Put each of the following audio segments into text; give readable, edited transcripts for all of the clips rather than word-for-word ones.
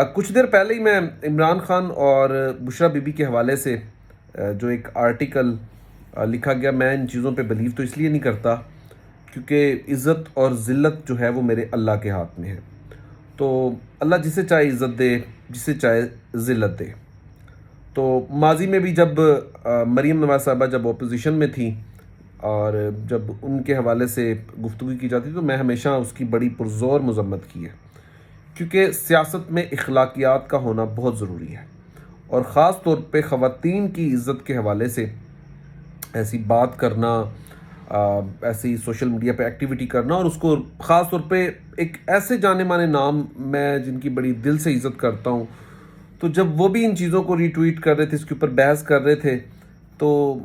کچھ دیر پہلے ہی میں عمران خان اور بشرا بی بی کے حوالے سے جو ایک آرٹیکل لکھا گیا، میں ان چیزوں پہ بلیو تو اس لیے نہیں کرتا کیونکہ عزت اور ذلت جو ہے وہ میرے اللہ کے ہاتھ میں ہے۔ تو اللہ جسے چاہے عزت دے، جسے چاہے ذلت دے۔ تو ماضی میں بھی جب مریم نواز صاحبہ جب اپوزیشن میں تھیں اور جب ان کے حوالے سے گفتگو کی جاتی تو میں ہمیشہ اس کی بڑی پرزور مذمت کی ہے، کیونکہ سیاست میں اخلاقیات کا ہونا بہت ضروری ہے، اور خاص طور پہ خواتین کی عزت کے حوالے سے ایسی بات کرنا، ایسی سوشل میڈیا پہ ایکٹیویٹی کرنا، اور اس کو خاص طور پہ ایک ایسے جانے مانے نام میں جن کی بڑی دل سے عزت کرتا ہوں، تو جب وہ بھی ان چیزوں کو ری ٹویٹ کر رہے تھے، اس کے اوپر بحث کر رہے تھے، تو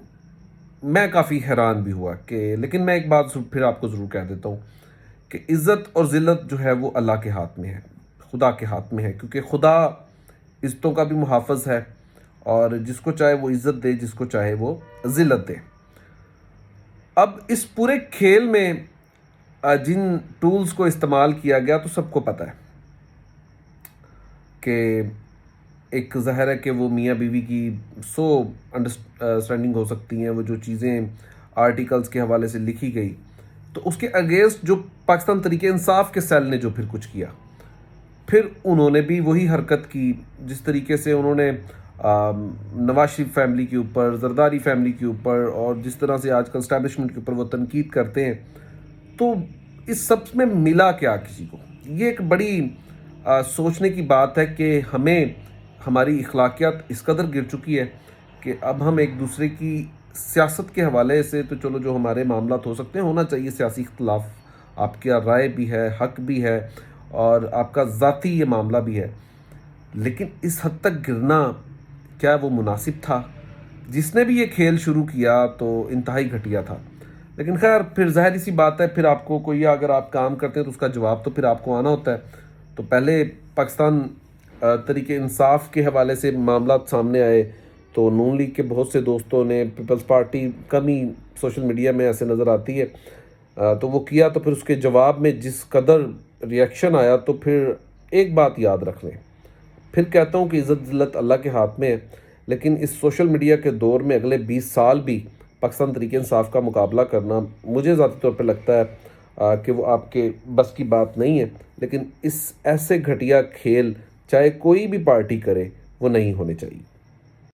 میں کافی حیران بھی ہوا کہ لیکن میں ایک بات پھر آپ کو ضرور کہہ دیتا ہوں کہ عزت اور ذلت جو ہے وہ اللہ کے ہاتھ میں ہے، خدا کے ہاتھ میں ہے، کیونکہ خدا عزتوں کا بھی محافظ ہے، اور جس کو چاہے وہ عزت دے، جس کو چاہے وہ ذلت دے۔ اب اس پورے کھیل میں جن ٹولز کو استعمال کیا گیا تو سب کو پتہ ہے کہ ایک ظاہر ہے کہ وہ میاں بیوی کی انڈرسٹینڈنگ ہو سکتی ہیں، وہ جو چیزیں آرٹیکلز کے حوالے سے لکھی گئی، تو اس کے اگینسٹ جو پاکستان تحریک انصاف کے سیل نے جو پھر کچھ کیا، پھر انہوں نے بھی وہی حرکت کی جس طریقے سے انہوں نے نواز شریف فیملی کے اوپر، زرداری فیملی کے اوپر، اور جس طرح سے آج کل اسٹیبلشمنٹ کے اوپر وہ تنقید کرتے ہیں۔ تو اس سب میں ملا کیا کسی کو؟ یہ ایک بڑی سوچنے کی بات ہے کہ ہمیں ہماری اخلاقیات اس قدر گر چکی ہے کہ اب ہم ایک دوسرے کی سیاست کے حوالے سے تو چلو جو ہمارے معاملات ہو سکتے ہیں، ہونا چاہیے سیاسی اختلاف، آپ کی رائے بھی ہے، حق بھی ہے، اور آپ کا ذاتی یہ معاملہ بھی ہے، لیکن اس حد تک گرنا کیا وہ مناسب تھا؟ جس نے بھی یہ کھیل شروع کیا تو انتہائی گھٹیا تھا، لیکن خیر پھر ظاہر سی بات ہے، پھر آپ کو کوئی اگر آپ کام کرتے ہیں تو اس کا جواب تو پھر آپ کو آنا ہوتا ہے۔ تو پہلے پاکستان تحریک انصاف کے حوالے سے معاملات سامنے آئے تو نون لیگ کے بہت سے دوستوں نے، پیپلز پارٹی کم ہی سوشل میڈیا میں ایسے نظر آتی ہے، تو وہ کیا، تو پھر اس کے جواب میں جس قدر ریئیکشن آیا، تو پھر ایک بات یاد رکھ لیں، پھر کہتا ہوں کہ عزت ذلت اللہ کے ہاتھ میں ہے، لیکن اس سوشل میڈیا کے دور میں اگلے 20 سال بھی پاکستان تحریک انصاف کا مقابلہ کرنا مجھے ذاتی طور پہ لگتا ہے کہ وہ آپ کے بس کی بات نہیں ہے، لیکن اس ایسے گھٹیا کھیل چاہے کوئی بھی پارٹی کرے وہ نہیں ہونے چاہیے۔